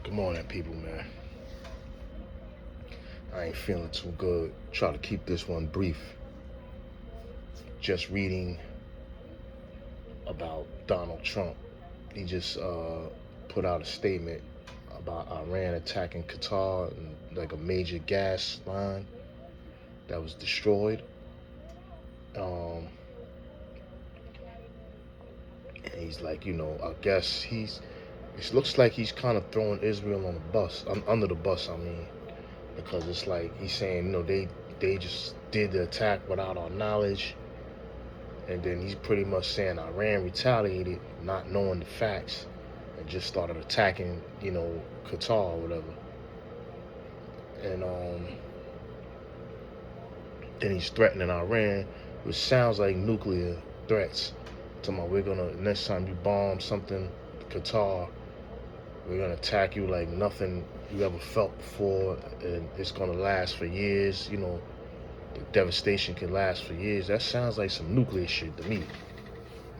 Good morning, people, man. I ain't feeling too good. Try to keep this one brief. Just reading about Donald Trump. He just put out a statement about Iran attacking Qatar and like a major gas line that was destroyed. And he's like, I guess it looks like he's kind of throwing Israel on the bus, under the bus, I mean, because it's like he's saying, they just did the attack without our knowledge. And then he's pretty much saying Iran retaliated, not knowing the facts, and just started attacking, Qatar or whatever. And then he's threatening Iran, which sounds like nuclear threats. Talking about next time you bomb something, Qatar, we're gonna attack you like nothing you ever felt before, and it's gonna last for years. The devastation can last for years. That sounds like some nuclear shit to me.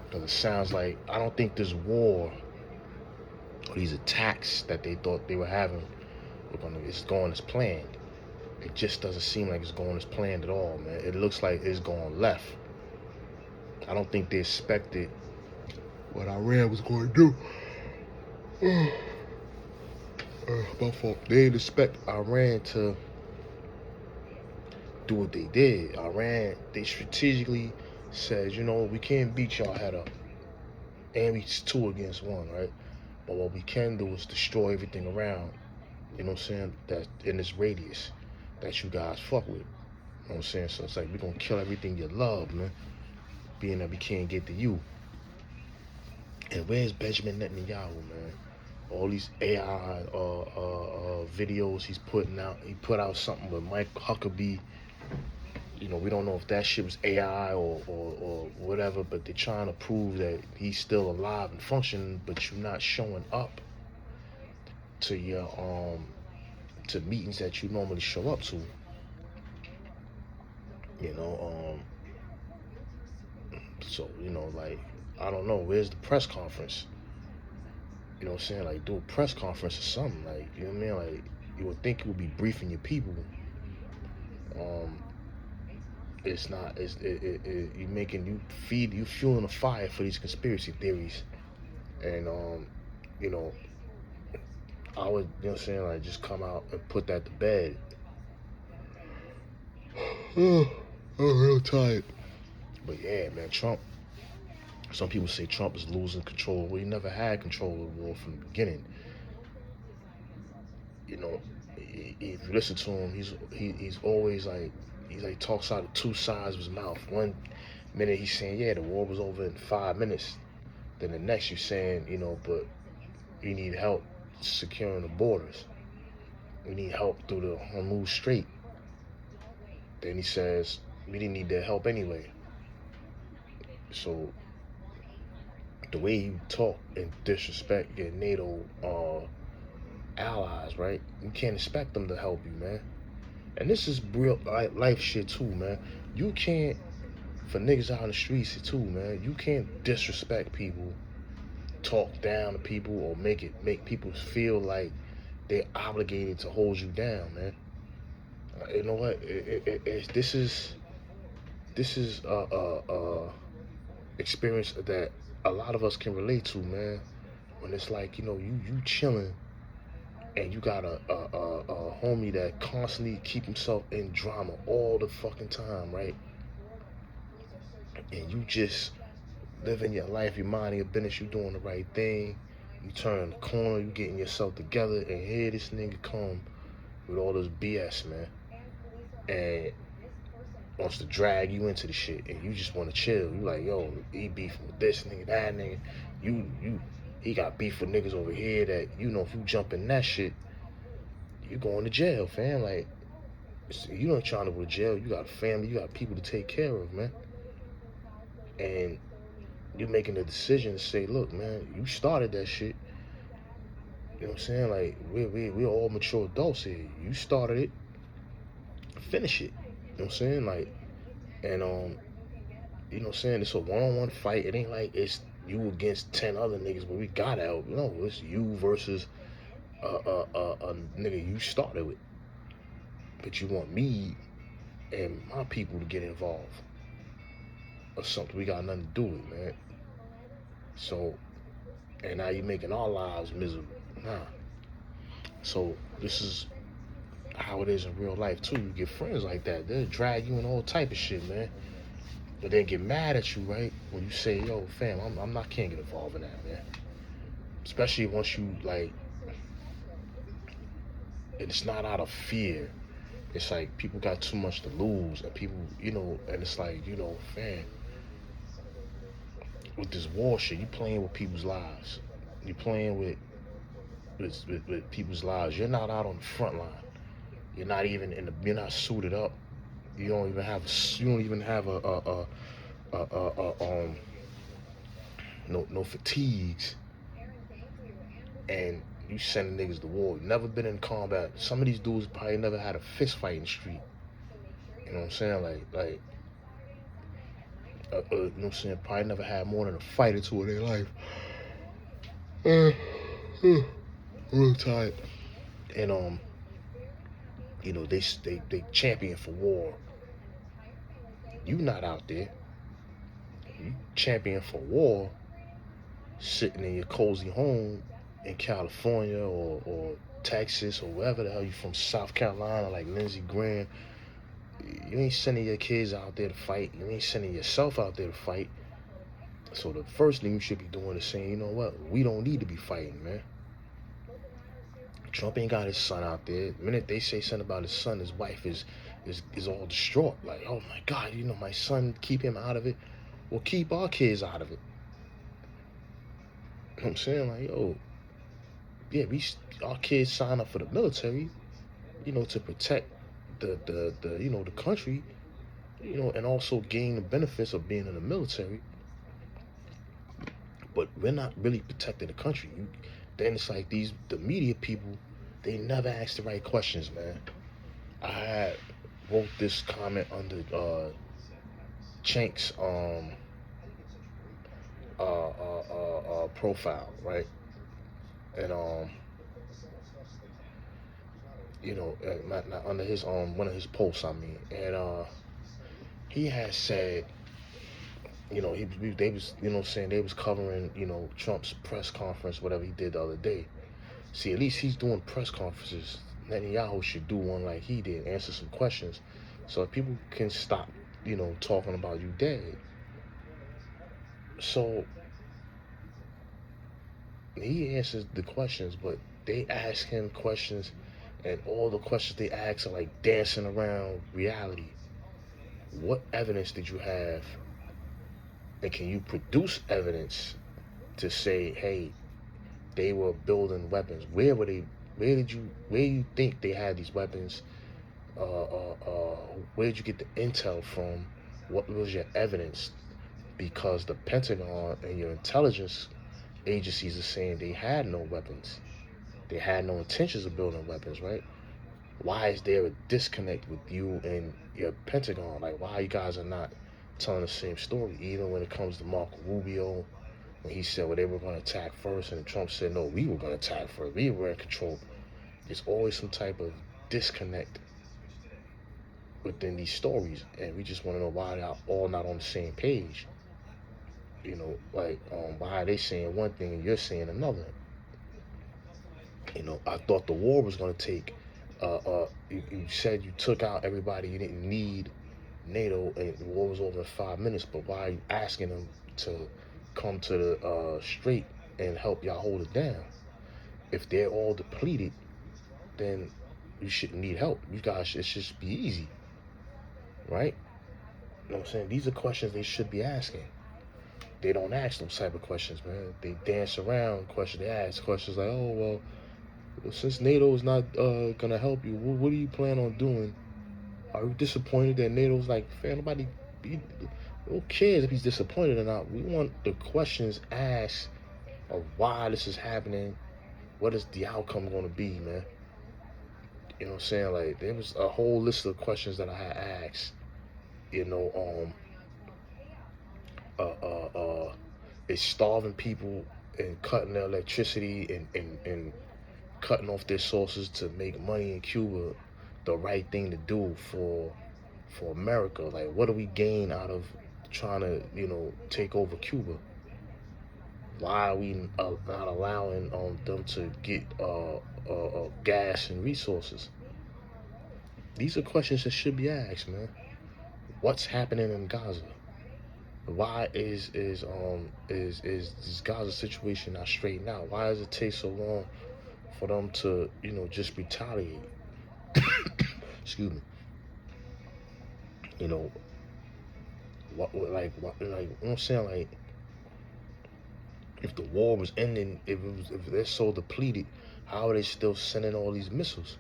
Because it sounds like, I don't think this war or these attacks that they thought they were having is going as planned. It just doesn't seem like it's going as planned at all, man. It looks like it's going left. I don't think they expected what Iran was going to do. My fault. They didn't expect Iran to do what they did. Iran, they strategically said, we can't beat y'all head up. And we 2 against 1, right? But what we can do is destroy everything around, that in this radius that you guys fuck with. You know what I'm saying? So it's like, we're going to kill everything you love, man, being that we can't get to you. And where's Benjamin Netanyahu, man? All these AI videos he's putting out. He put out something with Mike Huckabee. We don't know if that shit was AI or whatever, but they're trying to prove that he's still alive and functioning, but you're not showing up to your to meetings that you normally show up to. So, like, I don't know, where's the press conference? You know what I'm saying? Like, do a press conference or something. Like, you know what I mean? Like, you would think you would be briefing your people. It's not. You fueling a fire for these conspiracy theories, and I would, like, just come out and put that to bed. I'm real tired. But yeah, man, Trump. Some people say Trump is losing control. Well, he never had control of the war from the beginning. If you listen to him, he's always like, talks out of 2 sides of his mouth. One minute he's saying, yeah, the war was over in 5 minutes. Then the next you're saying, but we need help securing the borders. We need help through the Hormuz Strait. Then he says, we didn't need their help anyway. So the way you talk and disrespect your NATO allies, right? You can't expect them to help you, man. And this is real life shit too, man. You can't, for niggas out in the streets too, man, you can't disrespect people, talk down to people, or make people feel like they're obligated to hold you down, man. You know what? This is experience that a lot of us can relate to, man. When it's like, you chilling, and you got a homie that constantly keep himself in drama all the fucking time, right? And you just living your life, you minding your business, you doing the right thing. You turn the corner, you getting yourself together, and here this nigga come with all this BS, man, and wants to drag you into the shit, and you just want to chill. You like, yo, he beefing with this nigga, that nigga. He got beef with niggas over here that, if you jump in that shit, you going to jail, fam. Like, you ain't trying to go to jail. You got a family, you got people to take care of, man. And you're making a decision to say, look, man, you started that shit. You know what I'm saying? Like, we're all mature adults here. You started it, finish it. You know what I'm saying? Like, and you know what I'm saying? It's a one-on-one fight. It ain't like it's you against 10 other niggas, but we gotta help. It's you versus a nigga you started with. But you want me and my people to get involved or something we got nothing to do with, man. So, and now you're making our lives miserable. Nah. So this is how it is in real life too. You get friends like that, they'll drag you in all type of shit, man. But then get mad at you, right? When you say, yo, fam, can't get involved in that, man. Especially once you, like, and it's not out of fear. It's like people got too much to lose, and people, and it's like, fam, with this war shit, you playing with people's lives. You playing with people's lives. You're not out on the front line. You're not even you're not suited up. You don't even have no fatigues, and you sending niggas to war. Never been in combat. Some of these dudes probably never had a fist fight in the street. You know what I'm saying? Like you know what I'm saying? Probably never had more than a fight or two in their life. Real tired. And they champion for war. You not out there. You champion for war, sitting in your cozy home in California or Texas or wherever the hell you from, South Carolina, like Lindsey Graham. You ain't sending your kids out there to fight. You ain't sending yourself out there to fight. So the first thing you should be doing is saying, you know what? We don't need to be fighting, man. Trump ain't got his son out there. The minute they say something about his son, his wife is all distraught. Like, oh my God, my son, keep him out of it. Well, keep our kids out of it. You know what I'm saying? Like, yo, yeah, our kids sign up for the military, to protect the country, and also gain the benefits of being in the military. But we're not really protecting the country. Then it's like the media people, they never ask the right questions, man. I wrote this comment under Chank's profile, right? And not under his one of his posts, I mean, and he has said, they was, saying they was covering, Trump's press conference, whatever he did the other day. See, at least he's doing press conferences. Netanyahu should do one like he did, answer some questions, so people can stop, talking about you dead. So he answers the questions, but they ask him questions, and all the questions they ask are like dancing around reality. What evidence did you have? And can you produce evidence to say, hey, they were building weapons? Where were they? Where you think they had these weapons? Where did you get the intel from? What was your evidence? Because the Pentagon and your intelligence agencies are saying they had no weapons. They had no intentions of building weapons, right? Why is there a disconnect with you and your Pentagon? Like, why you guys are not telling the same story? Even when it comes to Marco Rubio, when he said, well, they were going to attack first, and Trump said, no, we were going to attack first. We were in control. There's always some type of disconnect within these stories, and we just want to know why they're all not on the same page. Why are they saying one thing and you're saying another? I thought the war was going to take, you said you took out everybody, you didn't need NATO, and the war was over in 5 minutes, but why are you asking them to come to the street and help y'all hold it down? If they're all depleted, then you shouldn't need help. You guys, it should be easy, right? You know what I'm saying? These are questions they should be asking. They don't ask those type of questions, man. They dance around questions. They ask questions like, oh, well, since NATO is not gonna help you, what do you plan on doing? Are you disappointed that NATO's like, fam, who cares if he's disappointed or not? We want the questions asked of why this is happening. What is the outcome going to be, man? You know what I'm saying? Like, there was a whole list of questions that I had asked. It's starving people and cutting their electricity and cutting off their sources to make money in Cuba the right thing to do for America? Like, what do we gain out of trying to, take over Cuba? Why are we not allowing them to get gas and resources? These are questions that should be asked, man. What's happening in Gaza? Why is this Gaza situation not straightened out? Why does it take so long for them to, just retaliate? Excuse me. What, you know what I'm saying? Like, if the war was ending, if they're so depleted, how are they still sending all these missiles?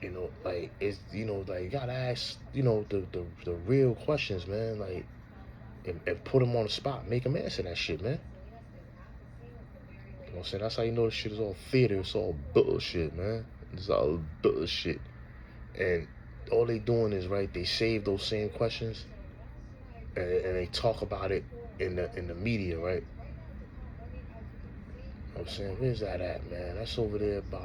It's, like, you gotta ask, the real questions, man. Like, and put them on the spot, make them answer that shit, man. You know what I'm saying? That's how you know this shit is all theater. It's all bullshit, man. It's all bullshit. And all they doing is, right, they save those same questions and they talk about it in the media, right? You know what I'm saying? Where's that at, man? That's over there by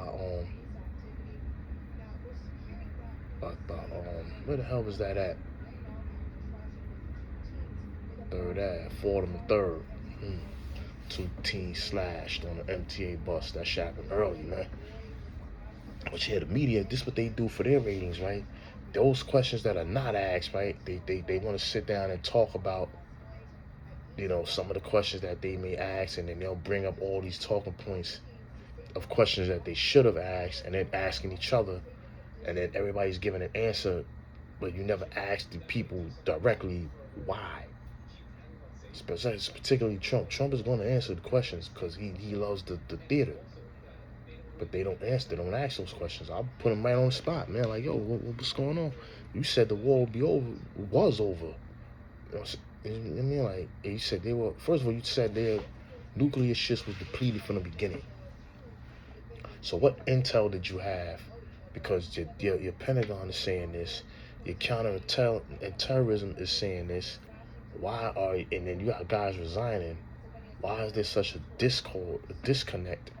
where the hell was that at? 3rd Ave, Fordham and 3rd. 2 teens slashed on the MTA bus. That shit happened early, man. But yeah, the media, this is what they do for their ratings, right? Those questions that are not asked, right? They want to sit down and talk about, some of the questions that they may ask, and then they'll bring up all these talking points of questions that they should have asked, and then asking each other, and then everybody's giving an answer, but you never ask the people directly why. Particularly Trump. Trump is going to answer the questions because he loves the theater. But they don't ask those questions. I'll put them right on the spot, man. Like, yo, what's going on? You said the war would be over. It was over. You know what I mean? Like, you said they were, first of all, you said their nuclear shit was depleted from the beginning. So what intel did you have? Because your Pentagon is saying this, your counter-terrorism is saying this. And then you got guys resigning. Why is there such a disconnect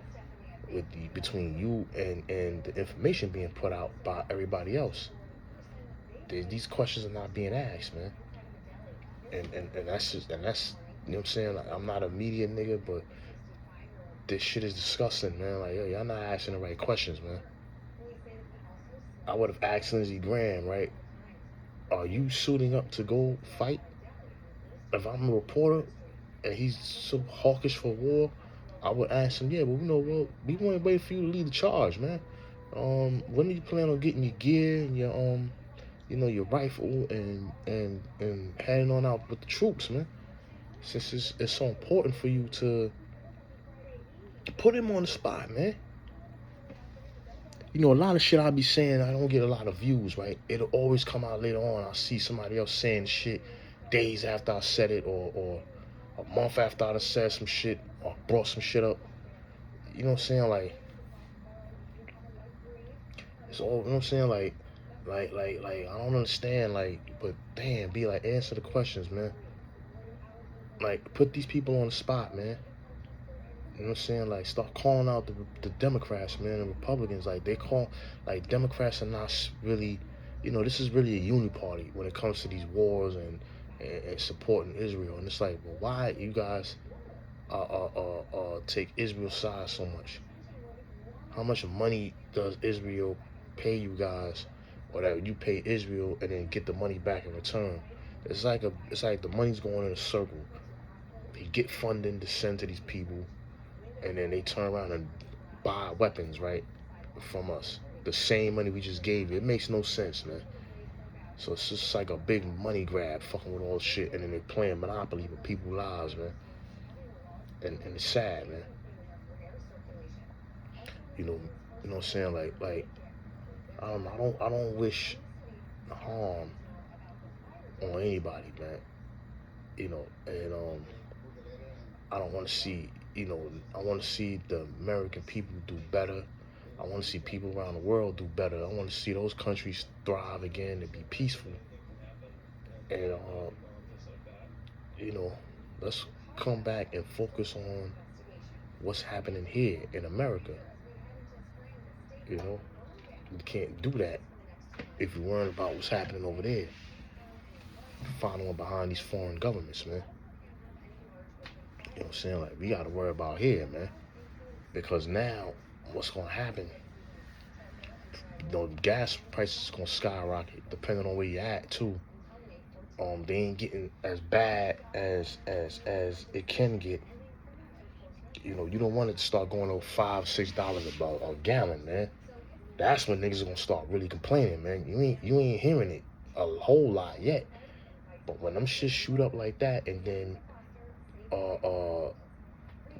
between you and the information being put out by everybody else? These questions are not being asked, man. And that's you know what I'm saying? Like, I'm not a media nigga, but this shit is disgusting, man. Like, yo, y'all not asking the right questions, man. I would have asked Lindsey Graham, right? Are you suiting up to go fight? If I'm a reporter and he's so hawkish for war, I would ask him, yeah, but we want to wait for you to lead the charge, man. When do you plan on getting your gear and your rifle and heading on out with the troops, man? Since it's so important for you to put him on the spot, man. A lot of shit I be saying, I don't get a lot of views, right? It'll always come out later on. I'll see somebody else saying shit days after I said it, or a month after I said some shit or brought some shit up. You know what I'm saying? Like, it's all, you know what I'm saying? Like, I don't understand, like, but damn, be like, answer the questions, man. Like, put these people on the spot, man. You know what I'm saying? Like, start calling out the Democrats, man, and Republicans. Like, Democrats are not really, this is really a uni-party when it comes to these wars and supporting Israel. And it's like, well, why you guys take Israel's side so much? How much money does Israel pay you guys, or that you pay Israel and then get the money back in return? It's like the money's going in a circle. They get funding to send to these people, and then they turn around and buy weapons, right, from us. The same money we just gave you. It makes no sense, man. So it's just like a big money grab, fucking with all this shit, and then they're playing Monopoly with people's lives, man. And it's sad, man. You know what I'm saying? Like I don't wish harm on anybody, man. And I don't want to see, I want to see the American people do better. I want to see people around the world do better. I want to see those countries thrive again and be peaceful. And, let's come back and focus on what's happening here in America. You know, you can't do that if you're worrying about what's happening over there, following behind these foreign governments, man. You know what I'm saying? Like, we got to worry about here, man. Because now, what's going to happen? Gas prices is going to skyrocket, depending on where you're at, too. They ain't getting as bad as it can get. You know, you don't want it to start going over $5-6 about a gallon, man. That's when niggas are gonna start really complaining, man. You ain't hearing it a whole lot yet. But when them shit shoot up like that, and then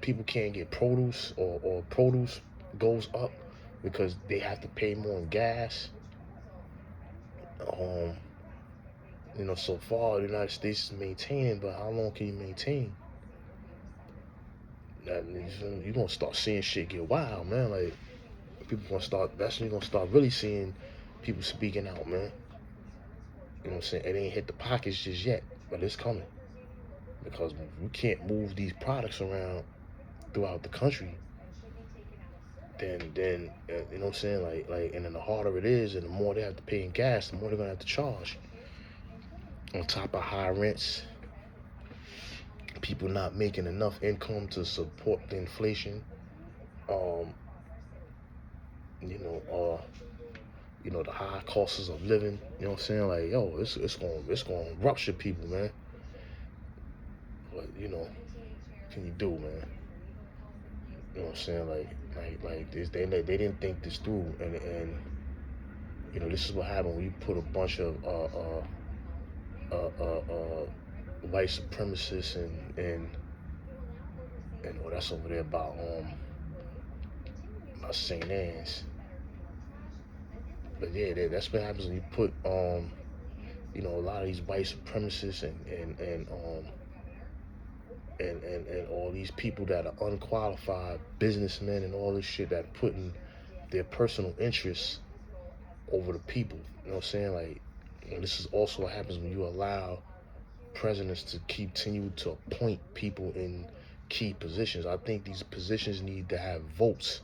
people can't get produce, or produce goes up because they have to pay more in gas. You know, so far the United States is maintaining, but how long can you maintain? You're gonna start seeing shit get wild, man. Like, people gonna start, that's when you're gonna start really seeing people speaking out, man. You know what I'm saying? It ain't hit the pockets just yet, but it's coming. Because we can't move these products around throughout the country, then you know what I'm saying? Like, and then the harder it is, and the more they have to pay in gas, the more they're gonna have to charge. On top of high rents, people not making enough income to support the inflation. You know, the high costs of living. You know what I'm saying? Like, yo, it's gonna rupture people, man. But you know, what can you do, man? You know what I'm saying? Like this, they didn't think this through, and you know, this is what happened when you put a bunch of white supremacists and oh, that's over there about St. Anne's. But yeah, that's what happens when you put you know, a lot of these white supremacists and all these people that are unqualified businessmen and all this shit that are putting their personal interests over the people. You know what I'm saying? Like, you know, this is also what happens when you allow presidents to continue to appoint people in key positions. I think these positions need to have votes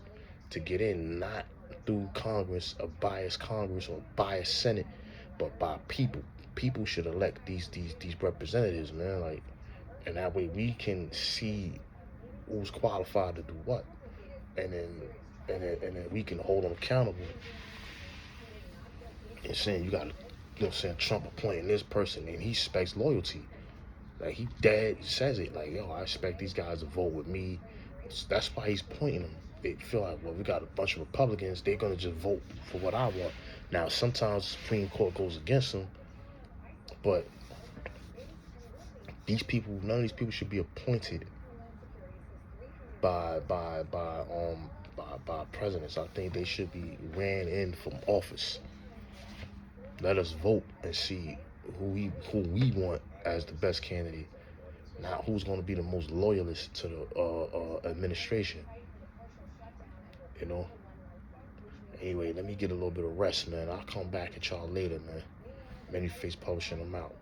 to get in, not through Congress, a biased Congress or biased Senate, but by people. People should elect these representatives, man. Like, and that way we can see who's qualified to do what, and then we can hold them accountable. And saying you got, you know what I'm saying, Trump appointing this person and he expects loyalty. Like, he dead says it, like, yo, I expect these guys to vote with me. That's why he's pointing them. They feel like, well, we got a bunch of Republicans, they're gonna just vote for what I want. Now, sometimes the Supreme Court goes against them, but these people, none of these people should be appointed by presidents. I think they should be ran in from office. Let us vote and see who we want as the best candidate, not who's going to be the most loyalist to the administration. You know. Anyway, let me get a little bit of rest, man. I'll come back at y'all later, man. Manyface Publishing, I'm out.